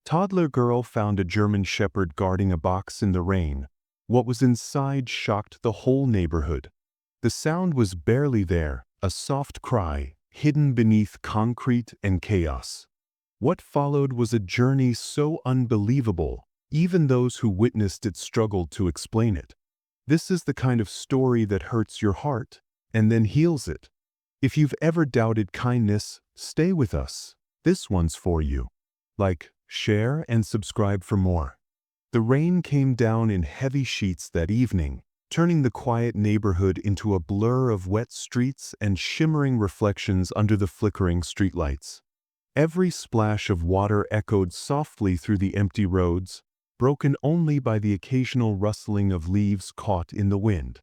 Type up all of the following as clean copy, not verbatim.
Toddler girl found a German shepherd guarding a box in the rain. What was inside shocked the whole neighborhood. The sound was barely there, a soft cry, hidden beneath concrete and chaos. What followed was a journey so unbelievable, even those who witnessed it struggled to explain it. This is the kind of story that hurts your heart, and then heals it. If you've ever doubted kindness, stay with us. This one's for you. Like, share, and subscribe for more. The rain came down in heavy sheets that evening, turning the quiet neighborhood into a blur of wet streets and shimmering reflections under the flickering streetlights. Every splash of water echoed softly through the empty roads, broken only by the occasional rustling of leaves caught in the wind.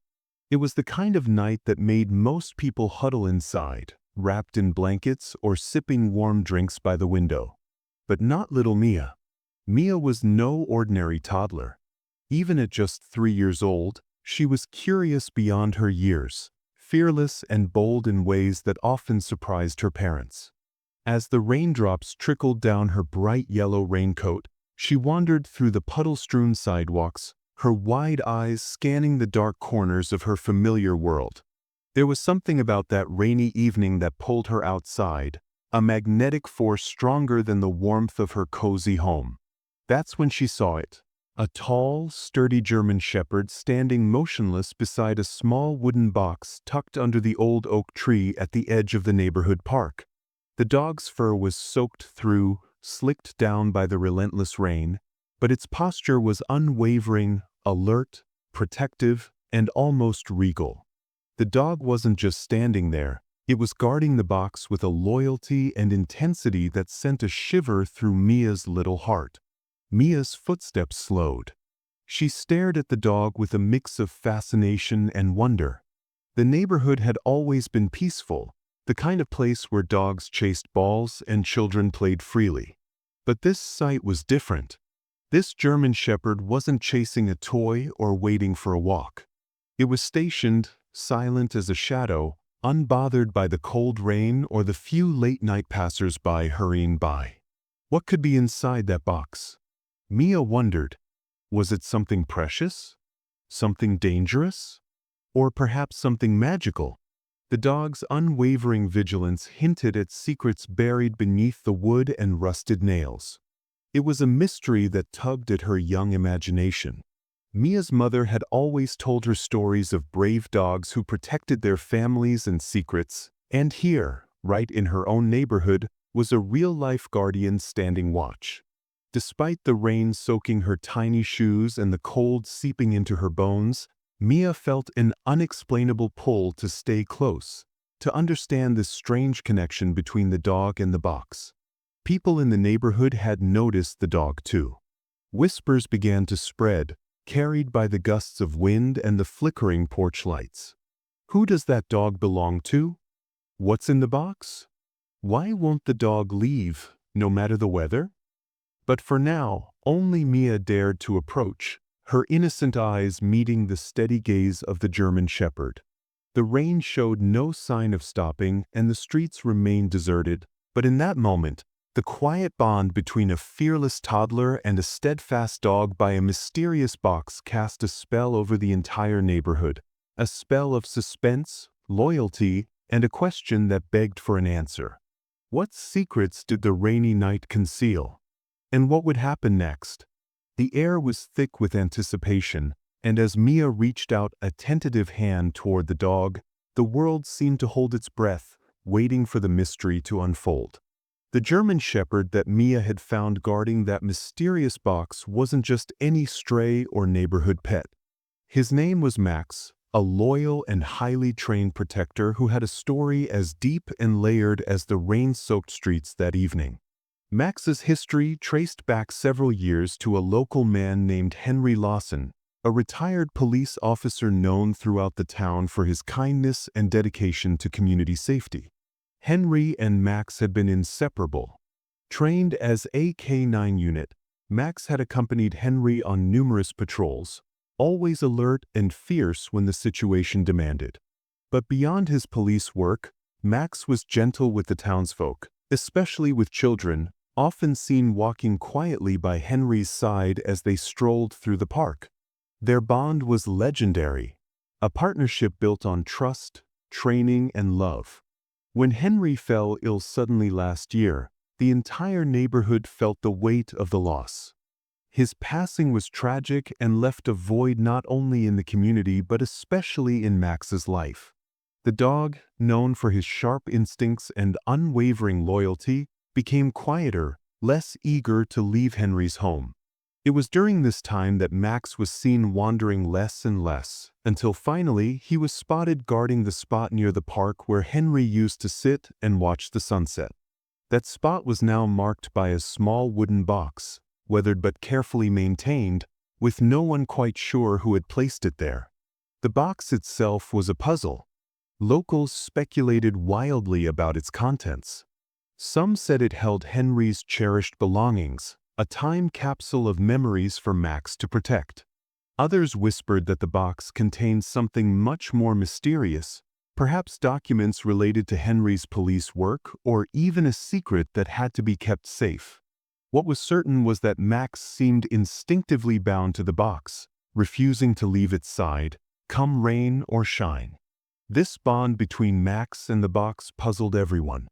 It was the kind of night that made most people huddle inside, wrapped in blankets or sipping warm drinks by the window. But not little Mia. Mia was no ordinary toddler. Even at just 3 years old, she was curious beyond her years, fearless and bold in ways that often surprised her parents. As the raindrops trickled down her bright yellow raincoat, she wandered through the puddle-strewn sidewalks, her wide eyes scanning the dark corners of her familiar world. There was something about that rainy evening that pulled her outside, a magnetic force stronger than the warmth of her cozy home. That's when she saw it. A tall, sturdy German shepherd standing motionless beside a small wooden box tucked under the old oak tree at the edge of the neighborhood park. The dog's fur was soaked through, slicked down by the relentless rain, but its posture was unwavering, alert, protective, and almost regal. The dog wasn't just standing there, it was guarding the box with a loyalty and intensity that sent a shiver through Mia's little heart. Mia's footsteps slowed. She stared at the dog with a mix of fascination and wonder. The neighborhood had always been peaceful, the kind of place where dogs chased balls and children played freely. But this sight was different. This German shepherd wasn't chasing a toy or waiting for a walk. It was stationed, silent as a shadow, unbothered by the cold rain or the few late-night passers-by hurrying by. What could be inside that box? Mia wondered. Was it something precious? Something dangerous? Or perhaps something magical? The dog's unwavering vigilance hinted at secrets buried beneath the wood and rusted nails. It was a mystery that tugged at her young imagination. Mia's mother had always told her stories of brave dogs who protected their families and secrets, and here, right in her own neighborhood, was a real-life guardian standing watch. Despite the rain soaking her tiny shoes and the cold seeping into her bones, Mia felt an unexplainable pull to stay close, to understand this strange connection between the dog and the box. People in the neighborhood had noticed the dog too. Whispers began to spread, carried by the gusts of wind and the flickering porch lights. Who does that dog belong to? What's in the box? Why won't the dog leave, no matter the weather? But for now, only Mia dared to approach, her innocent eyes meeting the steady gaze of the German shepherd. The rain showed no sign of stopping and the streets remained deserted, but in that moment, the quiet bond between a fearless toddler and a steadfast dog by a mysterious box cast a spell over the entire neighborhood, a spell of suspense, loyalty, and a question that begged for an answer. What secrets did the rainy night conceal? And what would happen next? The air was thick with anticipation, and as Mia reached out a tentative hand toward the dog, the world seemed to hold its breath, waiting for the mystery to unfold. The German shepherd that Mia had found guarding that mysterious box wasn't just any stray or neighborhood pet. His name was Max, a loyal and highly trained protector who had a story as deep and layered as the rain-soaked streets that evening. Max's history traced back several years to a local man named Henry Lawson, a retired police officer known throughout the town for his kindness and dedication to community safety. Henry and Max had been inseparable. Trained as a K-9 unit, Max had accompanied Henry on numerous patrols, always alert and fierce when the situation demanded. But beyond his police work, Max was gentle with the townsfolk, especially with children, often seen walking quietly by Henry's side as they strolled through the park. Their bond was legendary, a partnership built on trust, training, and love. When Henry fell ill suddenly last year, the entire neighborhood felt the weight of the loss. His passing was tragic and left a void not only in the community but especially in Max's life. The dog, known for his sharp instincts and unwavering loyalty, became quieter, less eager to leave Henry's home. It was during this time that Max was seen wandering less and less, until finally he was spotted guarding the spot near the park where Henry used to sit and watch the sunset. That spot was now marked by a small wooden box, weathered but carefully maintained, with no one quite sure who had placed it there. The box itself was a puzzle. Locals speculated wildly about its contents. Some said it held Henry's cherished belongings, a time capsule of memories for Max to protect. Others whispered that the box contained something much more mysterious, perhaps documents related to Henry's police work or even a secret that had to be kept safe. What was certain was that Max seemed instinctively bound to the box, refusing to leave its side, come rain or shine. This bond between Max and the box puzzled everyone.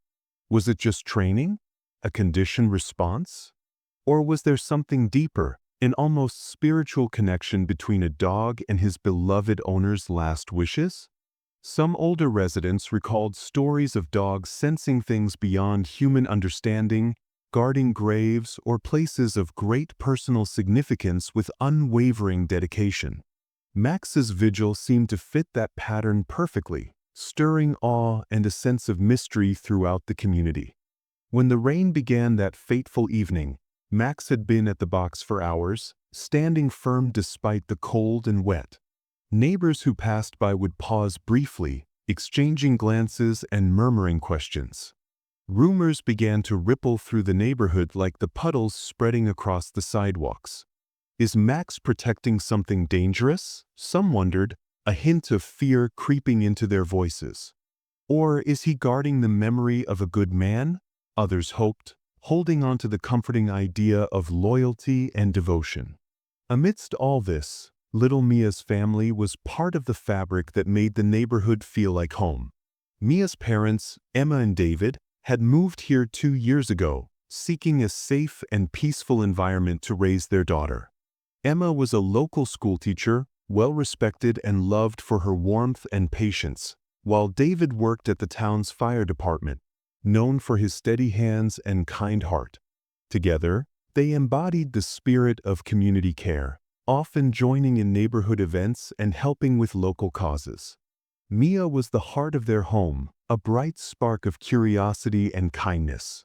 Was it just training? A conditioned response? Or was there something deeper, an almost spiritual connection between a dog and his beloved owner's last wishes? Some older residents recalled stories of dogs sensing things beyond human understanding, guarding graves or places of great personal significance with unwavering dedication. Max's vigil seemed to fit that pattern perfectly, stirring awe and a sense of mystery throughout the community. When the rain began that fateful evening, Max had been at the box for hours, standing firm despite the cold and wet. Neighbors who passed by would pause briefly, exchanging glances and murmuring questions. Rumors began to ripple through the neighborhood like the puddles spreading across the sidewalks. Is Max protecting something dangerous? Some wondered, a hint of fear creeping into their voices. Or is he guarding the memory of a good man? Others hoped, holding on to the comforting idea of loyalty and devotion. Amidst all this, little Mia's family was part of the fabric that made the neighborhood feel like home. Mia's parents, Emma and David, had moved here 2 years ago, seeking a safe and peaceful environment to raise their daughter. Emma was a local schoolteacher, well-respected and loved for her warmth and patience, while David worked at the town's fire department, known for his steady hands and kind heart. Together, they embodied the spirit of community care, often joining in neighborhood events and helping with local causes. Mia was the heart of their home, a bright spark of curiosity and kindness.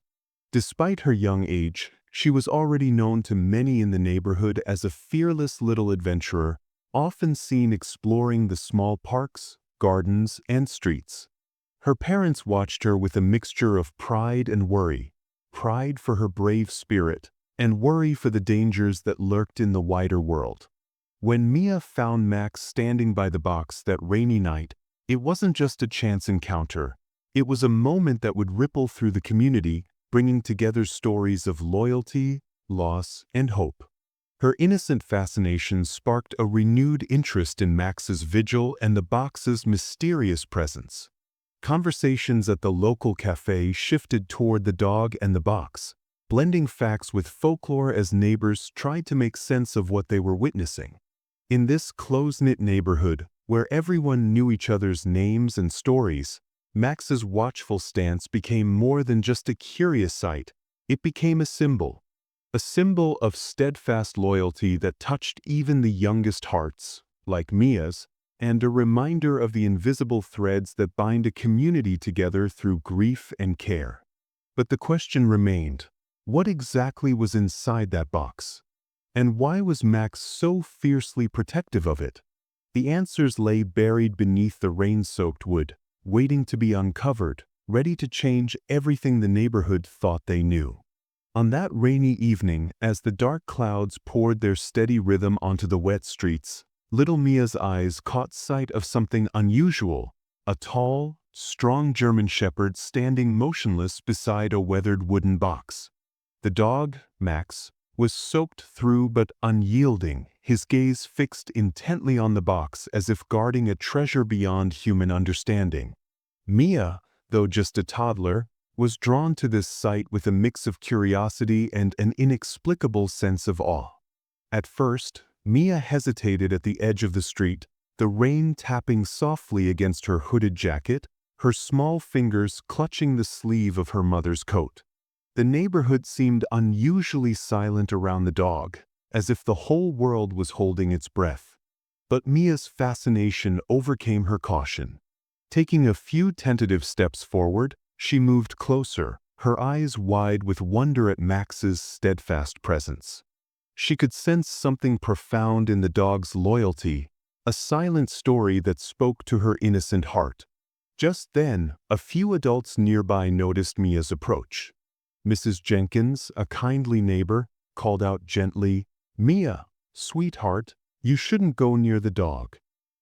Despite her young age, she was already known to many in the neighborhood as a fearless little adventurer, often seen exploring the small parks, gardens, and streets. Her parents watched her with a mixture of pride and worry, pride for her brave spirit, and worry for the dangers that lurked in the wider world. When Mia found Max standing by the box that rainy night, it wasn't just a chance encounter. It was a moment that would ripple through the community, bringing together stories of loyalty, loss, and hope. Her innocent fascination sparked a renewed interest in Max's vigil and the box's mysterious presence. Conversations at the local cafe shifted toward the dog and the box, blending facts with folklore as neighbors tried to make sense of what they were witnessing. In this close-knit neighborhood, where everyone knew each other's names and stories, Max's watchful stance became more than just a curious sight. It became a symbol of steadfast loyalty that touched even the youngest hearts, like Mia's, and a reminder of the invisible threads that bind a community together through grief and care. But the question remained, what exactly was inside that box? And why was Max so fiercely protective of it? The answers lay buried beneath the rain-soaked wood, waiting to be uncovered, ready to change everything the neighborhood thought they knew. On that rainy evening, as the dark clouds poured their steady rhythm onto the wet streets, little Mia's eyes caught sight of something unusual, a tall, strong German shepherd standing motionless beside a weathered wooden box. The dog, Max, was soaked through but unyielding, his gaze fixed intently on the box as if guarding a treasure beyond human understanding. Mia, though just a toddler, was drawn to this sight with a mix of curiosity and an inexplicable sense of awe. At first, Mia hesitated at the edge of the street, the rain tapping softly against her hooded jacket, her small fingers clutching the sleeve of her mother's coat. The neighborhood seemed unusually silent around the dog, as if the whole world was holding its breath. But Mia's fascination overcame her caution. Taking a few tentative steps forward, she moved closer, her eyes wide with wonder at Max's steadfast presence. She could sense something profound in the dog's loyalty, a silent story that spoke to her innocent heart. Just then, a few adults nearby noticed Mia's approach. Mrs. Jenkins, a kindly neighbor, called out gently, "Mia, sweetheart, you shouldn't go near the dog.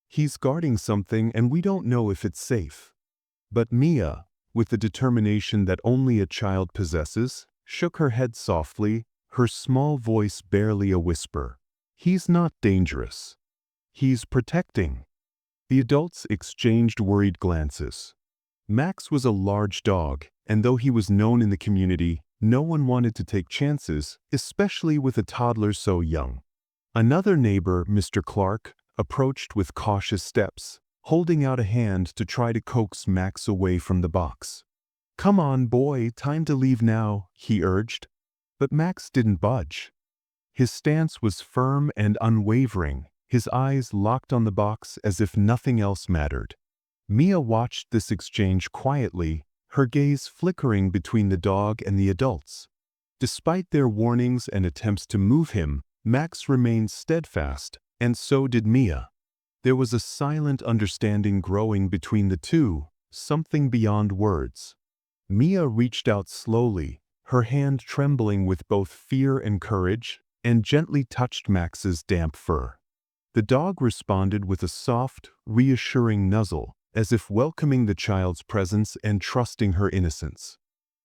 He's guarding something and we don't know if it's safe." But Mia, with the determination that only a child possesses, shook her head softly, her small voice barely a whisper. "He's not dangerous. He's protecting." The adults exchanged worried glances. Max was a large dog, and though he was known in the community, no one wanted to take chances, especially with a toddler so young. Another neighbor, Mr. Clark, approached with cautious steps, holding out a hand to try to coax Max away from the box. "Come on, boy, time to leave now," he urged. But Max didn't budge. His stance was firm and unwavering, his eyes locked on the box as if nothing else mattered. Mia watched this exchange quietly, her gaze flickering between the dog and the adults. Despite their warnings and attempts to move him, Max remained steadfast, and so did Mia. There was a silent understanding growing between the two, something beyond words. Mia reached out slowly, her hand trembling with both fear and courage, and gently touched Max's damp fur. The dog responded with a soft, reassuring nuzzle, as if welcoming the child's presence and trusting her innocence.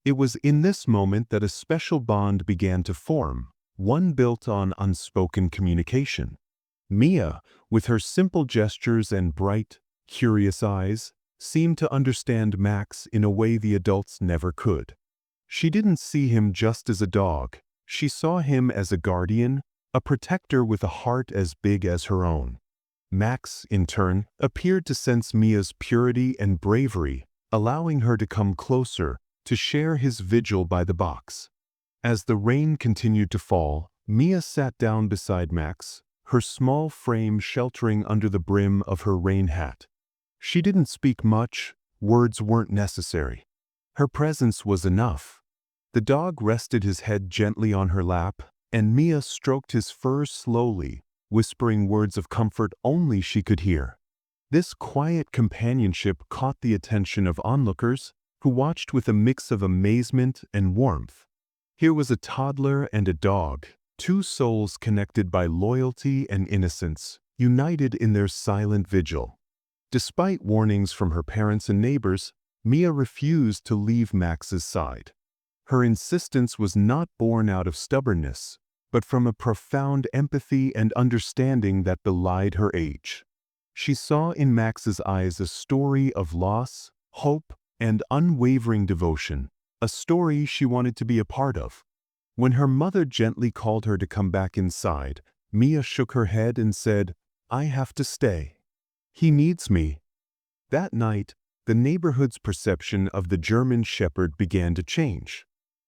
It was in this moment that a special bond began to form, one built on unspoken communication. Mia, with her simple gestures and bright, curious eyes, seemed to understand Max in a way the adults never could. She didn't see him just as a dog, she saw him as a guardian, a protector with a heart as big as her own. Max, in turn, appeared to sense Mia's purity and bravery, allowing her to come closer, to share his vigil by the box. As the rain continued to fall, Mia sat down beside Max, her small frame sheltering under the brim of her rain hat. She didn't speak much, words weren't necessary. Her presence was enough. The dog rested his head gently on her lap, and Mia stroked his fur slowly, whispering words of comfort only she could hear. This quiet companionship caught the attention of onlookers, who watched with a mix of amazement and warmth. Here was a toddler and a dog, two souls connected by loyalty and innocence, united in their silent vigil. Despite warnings from her parents and neighbors, Mia refused to leave Max's side. Her insistence was not born out of stubbornness, but from a profound empathy and understanding that belied her age. She saw in Max's eyes a story of loss, hope, and unwavering devotion, a story she wanted to be a part of. When her mother gently called her to come back inside, Mia shook her head and said, "I have to stay. He needs me." That night, the neighborhood's perception of the German Shepherd began to change.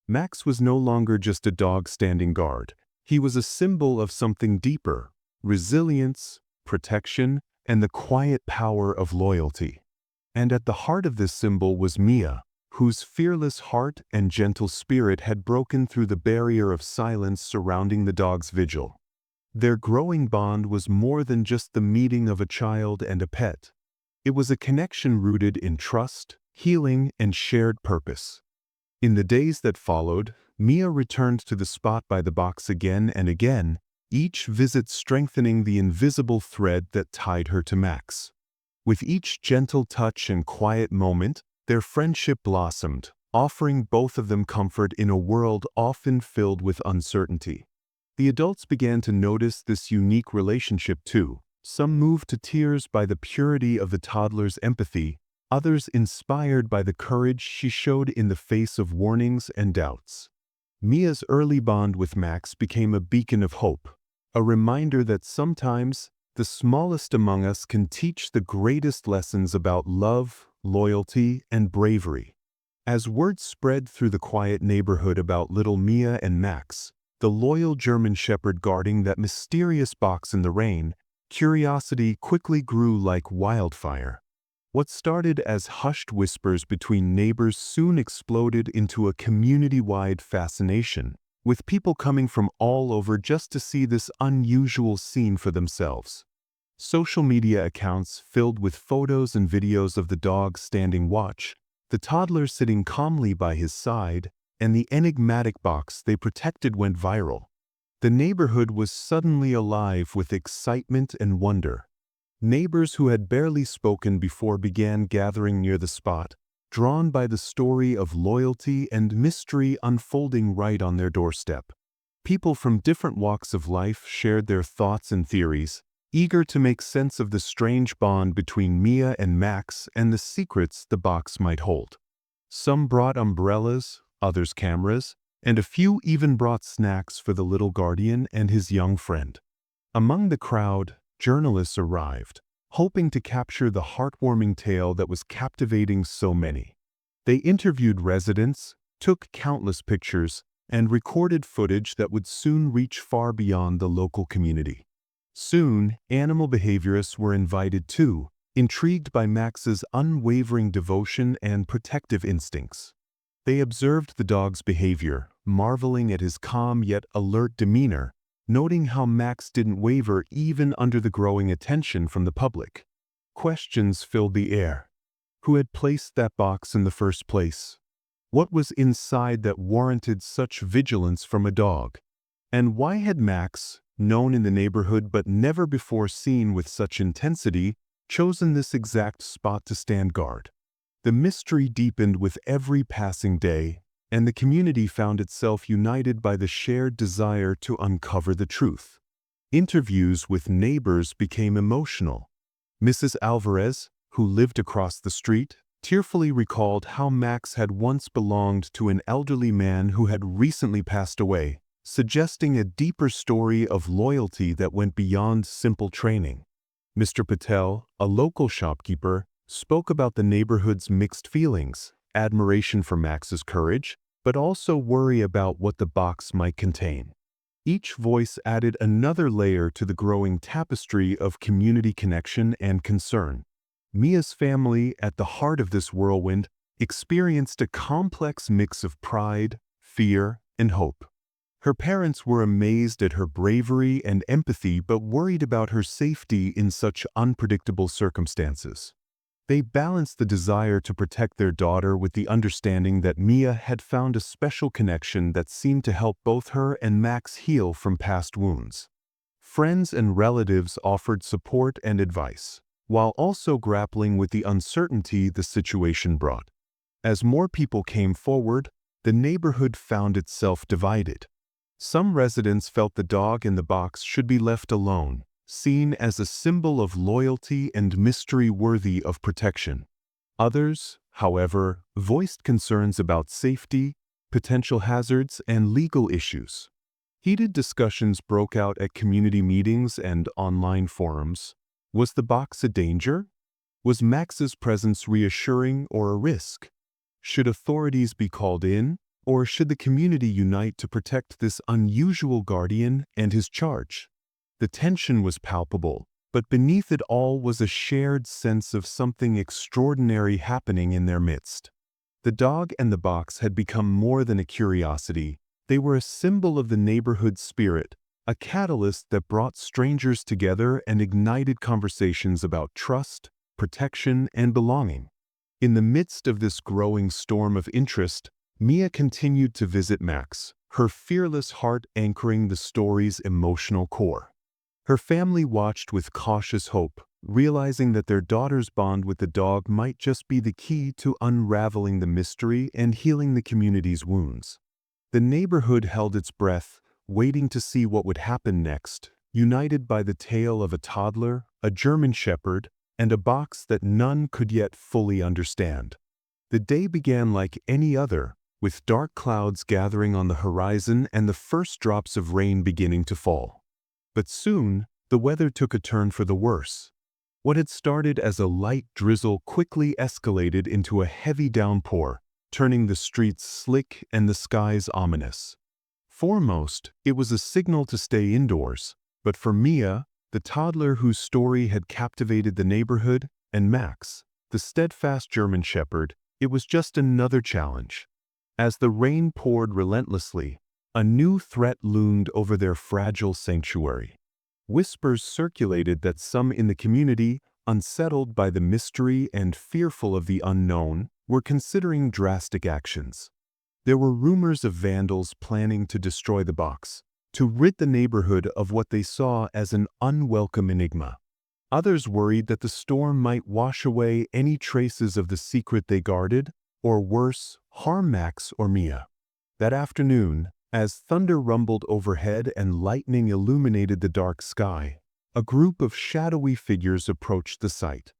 Max was no longer just a dog standing guard. He was a symbol of something deeper: resilience, protection, and the quiet power of loyalty. And at the heart of this symbol was Mia, whose fearless heart and gentle spirit had broken through the barrier of silence surrounding the dog's vigil. Their growing bond was more than just the meeting of a child and a pet. It was a connection rooted in trust, healing, and shared purpose. In the days that followed, Mia returned to the spot by the box again and again, each visit strengthening the invisible thread that tied her to Max. With each gentle touch and quiet moment, their friendship blossomed, offering both of them comfort in a world often filled with uncertainty. The adults began to notice this unique relationship too, some moved to tears by the purity of the toddler's empathy, others inspired by the courage she showed in the face of warnings and doubts. Mia's early bond with Max became a beacon of hope, a reminder that sometimes the smallest among us can teach the greatest lessons about love, loyalty, and bravery. As word spread through the quiet neighborhood about little Mia and Max, the loyal German Shepherd guarding that mysterious box in the rain, curiosity quickly grew like wildfire. What started as hushed whispers between neighbors soon exploded into a community-wide fascination, with people coming from all over just to see this unusual scene for themselves. Social media accounts filled with photos and videos of the dog standing watch, the toddler sitting calmly by his side, and the enigmatic box they protected went viral. The neighborhood was suddenly alive with excitement and wonder. Neighbors who had barely spoken before began gathering near the spot, drawn by the story of loyalty and mystery unfolding right on their doorstep. People from different walks of life shared their thoughts and theories, eager to make sense of the strange bond between Mia and Max and the secrets the box might hold. Some brought umbrellas, others cameras, and a few even brought snacks for the little guardian and his young friend. Among the crowd, journalists arrived, hoping to capture the heartwarming tale that was captivating so many. They interviewed residents, took countless pictures, and recorded footage that would soon reach far beyond the local community. Soon, animal behaviorists were invited too, intrigued by Max's unwavering devotion and protective instincts. They observed the dog's behavior, marveling at his calm yet alert demeanor, noting how Max didn't waver even under the growing attention from the public. Questions filled the air. Who had placed that box in the first place? What was inside that warranted such vigilance from a dog? And why had Max, known in the neighborhood but never before seen with such intensity, chosen this exact spot to stand guard? The mystery deepened with every passing day, and the community found itself united by the shared desire to uncover the truth. Interviews with neighbors became emotional. Mrs. Alvarez, who lived across the street, tearfully recalled how Max had once belonged to an elderly man who had recently passed away, suggesting a deeper story of loyalty that went beyond simple training. Mr. Patel, a local shopkeeper, spoke about the neighborhood's mixed feelings, admiration for Max's courage, but also worry about what the box might contain. Each voice added another layer to the growing tapestry of community connection and concern. Mia's family, at the heart of this whirlwind, experienced a complex mix of pride, fear, and hope. Her parents were amazed at her bravery and empathy but worried about her safety in such unpredictable circumstances. They balanced the desire to protect their daughter with the understanding that Mia had found a special connection that seemed to help both her and Max heal from past wounds. Friends and relatives offered support and advice, while also grappling with the uncertainty the situation brought. As more people came forward, the neighborhood found itself divided. Some residents felt the dog in the box should be left alone, seen as a symbol of loyalty and mystery worthy of protection. Others, however, voiced concerns about safety, potential hazards, and legal issues. Heated discussions broke out at community meetings and online forums. Was the box a danger? Was Max's presence reassuring or a risk? Should authorities be called in, or should the community unite to protect this unusual guardian and his charge? The tension was palpable, but beneath it all was a shared sense of something extraordinary happening in their midst. The dog and the box had become more than a curiosity. They were a symbol of the neighborhood spirit, a catalyst that brought strangers together and ignited conversations about trust, protection, and belonging. In the midst of this growing storm of interest, Mia continued to visit Max, her fearless heart anchoring the story's emotional core. Her family watched with cautious hope, realizing that their daughter's bond with the dog might just be the key to unraveling the mystery and healing the community's wounds. The neighborhood held its breath, waiting to see what would happen next, united by the tale of a toddler, a German shepherd, and a box that none could yet fully understand. The day began like any other, with dark clouds gathering on the horizon and the first drops of rain beginning to fall. But soon, the weather took a turn for the worse. What had started as a light drizzle quickly escalated into a heavy downpour, turning the streets slick and the skies ominous. Foremost, it was a signal to stay indoors, but for Mia, the toddler whose story had captivated the neighborhood, and Max, the steadfast German shepherd, it was just another challenge. As the rain poured relentlessly, a new threat loomed over their fragile sanctuary. Whispers circulated that some in the community, unsettled by the mystery and fearful of the unknown, were considering drastic actions. There were rumors of vandals planning to destroy the box, to rid the neighborhood of what they saw as an unwelcome enigma. Others worried that the storm might wash away any traces of the secret they guarded, or worse, harm Max or Mia. That afternoon, as thunder rumbled overhead and lightning illuminated the dark sky, a group of shadowy figures approached the site.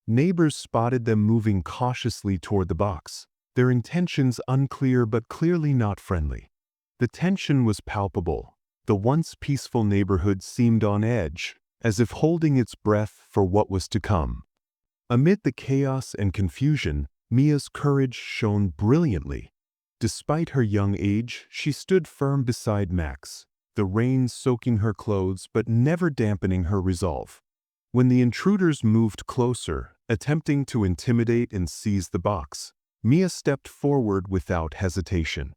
Neighbors spotted them moving cautiously toward the box, their intentions unclear but clearly not friendly. The tension was palpable. The once peaceful neighborhood seemed on edge, as if holding its breath for what was to come. Amid the chaos and confusion, Mia's courage shone brilliantly. Despite her young age, she stood firm beside Max, the rain soaking her clothes but never dampening her resolve. When the intruders moved closer, attempting to intimidate and seize the box, Mia stepped forward without hesitation.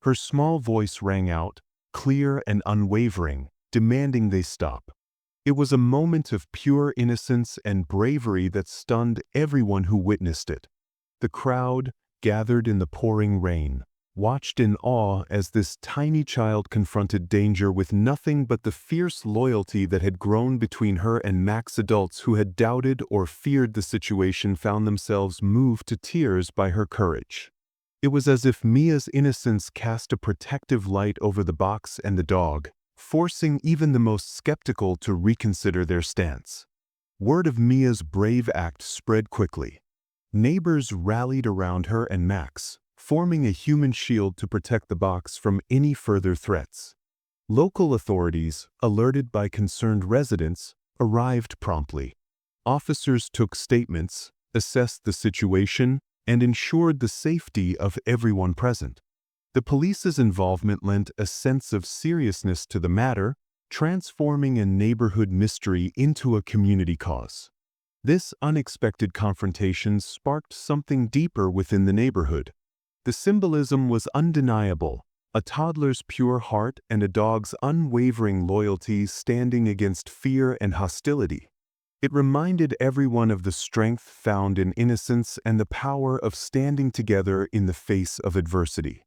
Her small voice rang out, clear and unwavering, demanding they stop. It was a moment of pure innocence and bravery that stunned everyone who witnessed it. The crowd, gathered in the pouring rain, watched in awe as this tiny child confronted danger with nothing but the fierce loyalty that had grown between her and Max. Adults who had doubted or feared the situation found themselves moved to tears by her courage. It was as if Mia's innocence cast a protective light over the box and the dog, forcing even the most skeptical to reconsider their stance. Word of Mia's brave act spread quickly. Neighbors rallied around her and Max, forming a human shield to protect the box from any further threats. Local authorities, alerted by concerned residents, arrived promptly. Officers took statements, assessed the situation, and ensured the safety of everyone present. The police's involvement lent a sense of seriousness to the matter, transforming a neighborhood mystery into a community cause. This unexpected confrontation sparked something deeper within the neighborhood. The symbolism was undeniable, a toddler's pure heart and a dog's unwavering loyalty standing against fear and hostility. It reminded everyone of the strength found in innocence and the power of standing together in the face of adversity.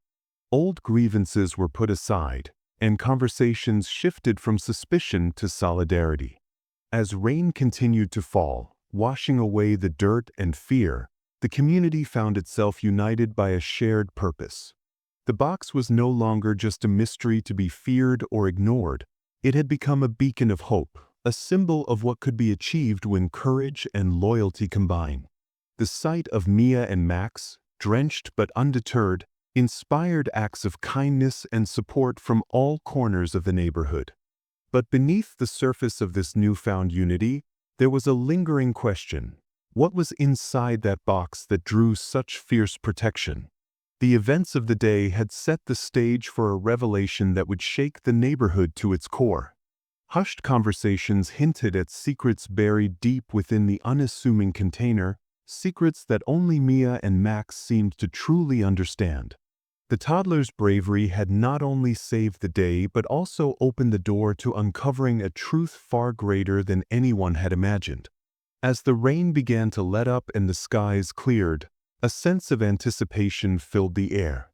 Old grievances were put aside, and conversations shifted from suspicion to solidarity. As rain continued to fall, washing away the dirt and fear, the community found itself united by a shared purpose. The box was no longer just a mystery to be feared or ignored. It had become a beacon of hope, a symbol of what could be achieved when courage and loyalty combine. The sight of Mia and Max, drenched but undeterred, inspired acts of kindness and support from all corners of the neighborhood. But beneath the surface of this newfound unity, there was a lingering question. What was inside that box that drew such fierce protection? The events of the day had set the stage for a revelation that would shake the neighborhood to its core. Hushed conversations hinted at secrets buried deep within the unassuming container, secrets that only Mia and Max seemed to truly understand. The toddler's bravery had not only saved the day but also opened the door to uncovering a truth far greater than anyone had imagined. As the rain began to let up and the skies cleared, a sense of anticipation filled the air.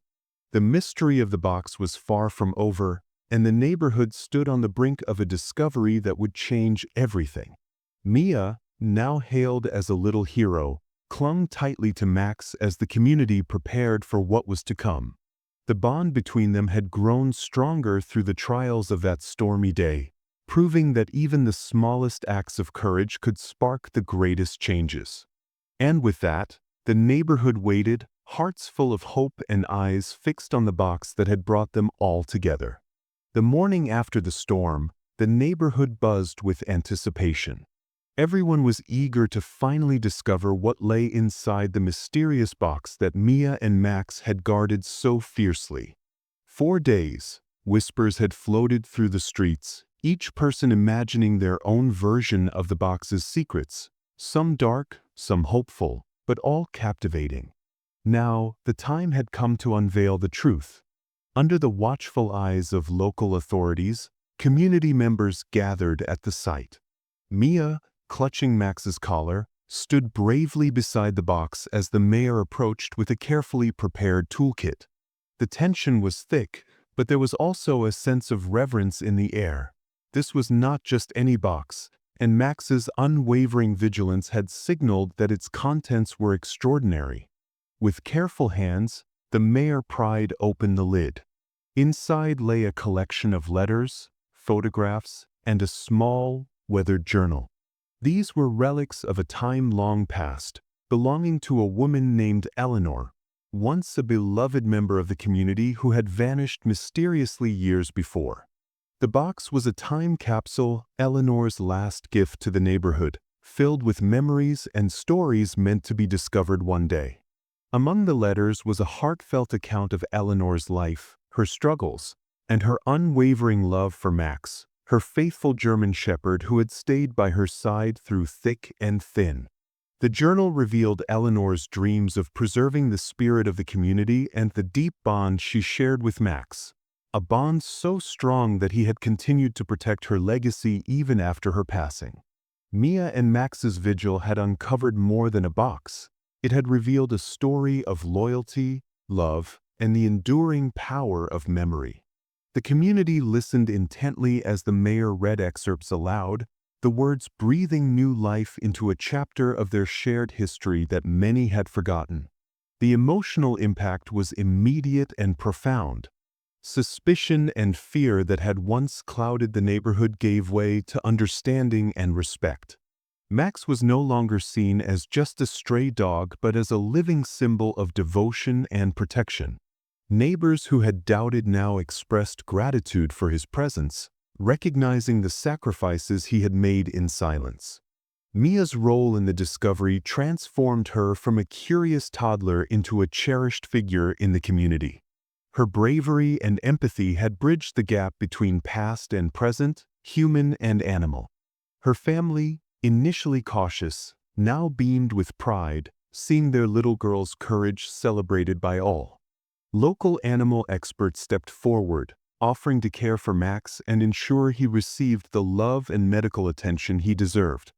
The mystery of the box was far from over, and the neighborhood stood on the brink of a discovery that would change everything. Mia, now hailed as a little hero, clung tightly to Max as the community prepared for what was to come. The bond between them had grown stronger through the trials of that stormy day, proving that even the smallest acts of courage could spark the greatest changes. And with that, the neighborhood waited, hearts full of hope and eyes fixed on the box that had brought them all together. The morning after the storm, the neighborhood buzzed with anticipation. Everyone was eager to finally discover what lay inside the mysterious box that Mia and Max had guarded so fiercely. For days, whispers had floated through the streets, each person imagining their own version of the box's secrets, some dark, some hopeful, but all captivating. Now, the time had come to unveil the truth. Under the watchful eyes of local authorities, community members gathered at the site. Mia, clutching Max's collar, stood bravely beside the box as the mayor approached with a carefully prepared toolkit. The tension was thick, but there was also a sense of reverence in the air. This was not just any box, and Max's unwavering vigilance had signaled that its contents were extraordinary. With careful hands, the mayor pried open the lid. Inside lay a collection of letters, photographs, and a small, weathered journal. These were relics of a time long past, belonging to a woman named Eleanor, once a beloved member of the community who had vanished mysteriously years before. The box was a time capsule, Eleanor's last gift to the neighborhood, filled with memories and stories meant to be discovered one day. Among the letters was a heartfelt account of Eleanor's life, her struggles, and her unwavering love for Max, her faithful German shepherd who had stayed by her side through thick and thin. The journal revealed Eleanor's dreams of preserving the spirit of the community and the deep bond she shared with Max, a bond so strong that he had continued to protect her legacy even after her passing. Mia and Max's vigil had uncovered more than a box. It had revealed a story of loyalty, love, and the enduring power of memory. The community listened intently as the mayor read excerpts aloud, the words breathing new life into a chapter of their shared history that many had forgotten. The emotional impact was immediate and profound. Suspicion and fear that had once clouded the neighborhood gave way to understanding and respect. Max was no longer seen as just a stray dog but as a living symbol of devotion and protection. Neighbors who had doubted now expressed gratitude for his presence, recognizing the sacrifices he had made in silence. Mia's role in the discovery transformed her from a curious toddler into a cherished figure in the community. Her bravery and empathy had bridged the gap between past and present, human and animal. Her family, initially cautious, now beamed with pride, seeing their little girl's courage celebrated by all. Local animal experts stepped forward, offering to care for Max and ensure he received the love and medical attention he deserved.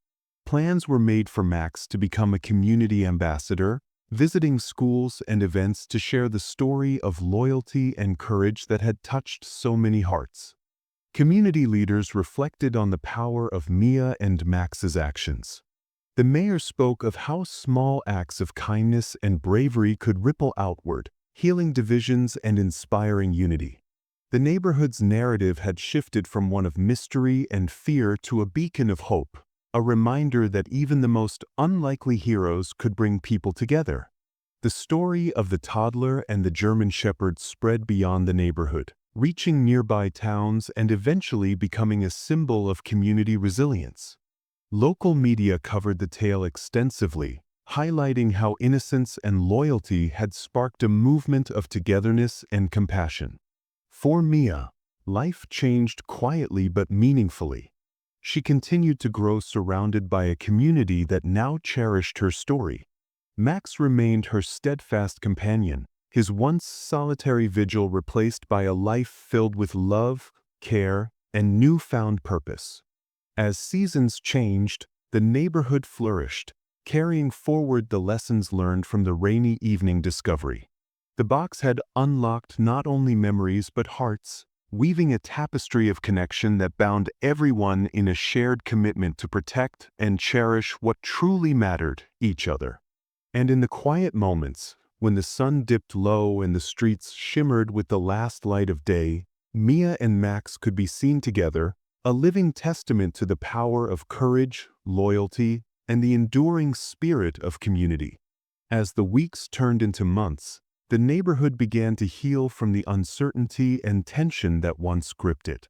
Plans were made for Max to become a community ambassador, visiting schools and events to share the story of loyalty and courage that had touched so many hearts. Community leaders reflected on the power of Mia and Max's actions. The mayor spoke of how small acts of kindness and bravery could ripple outward, healing divisions and inspiring unity. The neighborhood's narrative had shifted from one of mystery and fear to a beacon of hope, a reminder that even the most unlikely heroes could bring people together. The story of the toddler and the German shepherd spread beyond the neighborhood, reaching nearby towns and eventually becoming a symbol of community resilience. Local media covered the tale extensively, highlighting how innocence and loyalty had sparked a movement of togetherness and compassion. For Mia, life changed quietly but meaningfully. She continued to grow surrounded by a community that now cherished her story. Max remained her steadfast companion, his once solitary vigil replaced by a life filled with love, care, and newfound purpose. As seasons changed, the neighborhood flourished, carrying forward the lessons learned from the rainy evening discovery. The box had unlocked not only memories but hearts, weaving a tapestry of connection that bound everyone in a shared commitment to protect and cherish what truly mattered, each other. And in the quiet moments, when the sun dipped low and the streets shimmered with the last light of day, Mia and Max could be seen together, a living testament to the power of courage, loyalty, and the enduring spirit of community. As the weeks turned into months, the neighborhood began to heal from the uncertainty and tension that once gripped it.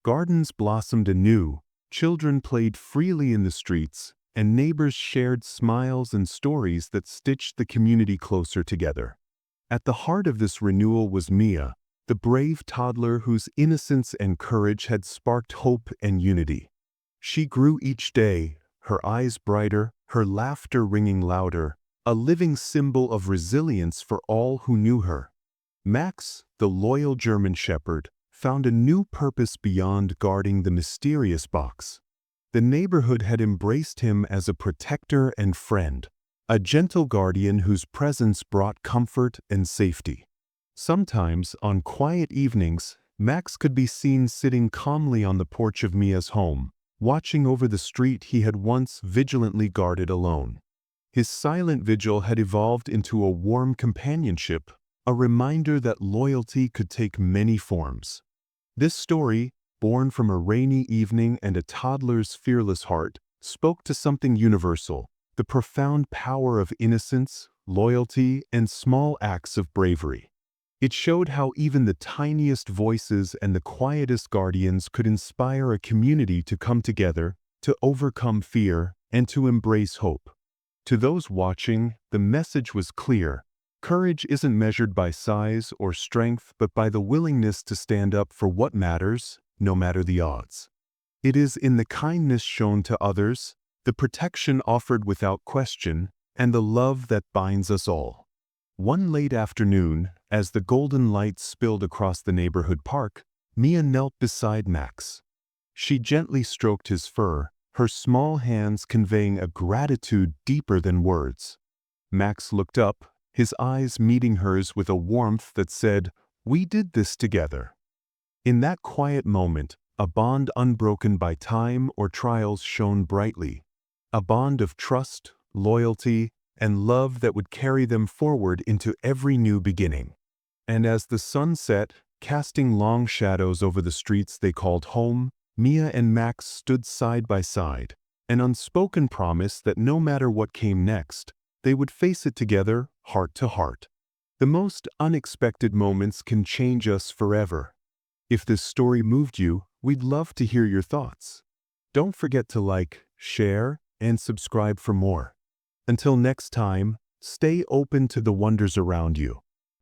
Gardens blossomed anew, children played freely in the streets, and neighbors shared smiles and stories that stitched the community closer together. At the heart of this renewal was Mia, the brave toddler whose innocence and courage had sparked hope and unity. She grew each day, her eyes brighter, her laughter ringing louder, a living symbol of resilience for all who knew her. Max, the loyal German Shepherd, found a new purpose beyond guarding the mysterious box. The neighborhood had embraced him as a protector and friend, a gentle guardian whose presence brought comfort and safety. Sometimes, on quiet evenings, Max could be seen sitting calmly on the porch of Mia's home, watching over the street he had once vigilantly guarded alone. His silent vigil had evolved into a warm companionship, a reminder that loyalty could take many forms. This story, born from a rainy evening and a toddler's fearless heart, spoke to something universal, the profound power of innocence, loyalty, and small acts of bravery. It showed how even the tiniest voices and the quietest guardians could inspire a community to come together, to overcome fear, and to embrace hope. To those watching, the message was clear. Courage isn't measured by size or strength, but by the willingness to stand up for what matters, no matter the odds. It is in the kindness shown to others, the protection offered without question, and the love that binds us all. One late afternoon, as the golden light spilled across the neighborhood park, Mia knelt beside Max. She gently stroked his fur, her small hands conveying a gratitude deeper than words. Max looked up, his eyes meeting hers with a warmth that said, "We did this together." In that quiet moment, a bond unbroken by time or trials shone brightly, a bond of trust, loyalty, and love that would carry them forward into every new beginning. And as the sun set, casting long shadows over the streets they called home, Mia and Max stood side by side, an unspoken promise that no matter what came next, they would face it together, heart to heart. The most unexpected moments can change us forever. If this story moved you, we'd love to hear your thoughts. Don't forget to like, share, and subscribe for more. Until next time, stay open to the wonders around you.